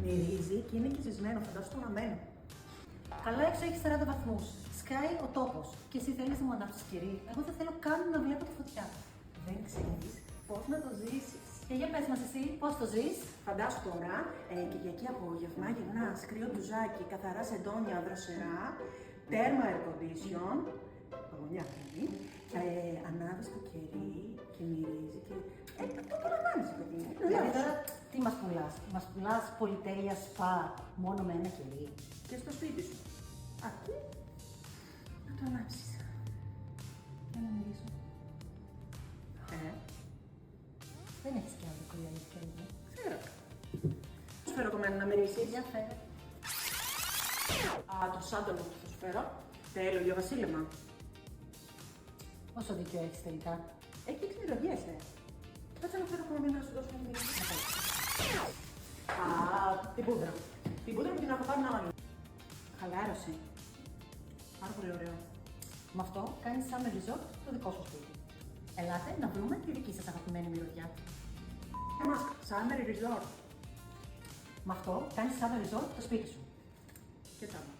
Μυρίζει και είναι κυζισμένο, φαντάσου το αναμένο. Καλά, έξω έχει 40 βαθμούς. Σκάει ο τόπος. Και εσύ θέλεις να μου ανάψεις κερί. Εγώ δεν θέλω καν να βλέπω τη φωτιά. Δεν ξέρεις πώς να το ζήσεις. Και για πες μας εσύ, πώς το ζεις. Φαντάσου τώρα, Κυριακή απόγευμα, γυρνάς, κρύο μπλουζάκι, καθαρά σεντόνια, δροσερά, τέρμα air condition, παγωνιά δηλαδή, ανάβεις το κερί και μυρίζει και... αυτό το λαμβάνεις, παιδί. Δηλαδή τώρα τι μας πουλάς. Μας πουλάς πολυτέλεια σπα μόνο με ένα κερί. Και στο σπίτι σου. Αρκεί να το ανάψεις. Για να μυρίσω. Δεν έχεις και άλλο κολλιά για κερί. Ξέρω. Σου φέρω το μένα να μυρίσεις. Για φέρε. Το σάνταλο που θα σου φέρω. Τέλειο για βασίλεμα. Όσο δίκιο έχεις τελικά. Έχει εξυπηρετιέσαι. Κάτσε να φέρω ακόμα να σου δώσω να μυρίσεις. Την πούδρα. Την πούδρα που την έχω πάρει να χαλάρωσε. Πάρα πολύ ωραίο. Με αυτό κάνεις summer resort το δικό σου σπίτι. Ελάτε να βρούμε τη δική σας αγαπημένη μυρωδιά. Summer resort. Με αυτό κάνεις summer resort το σπίτι σου. Και τσάμπα.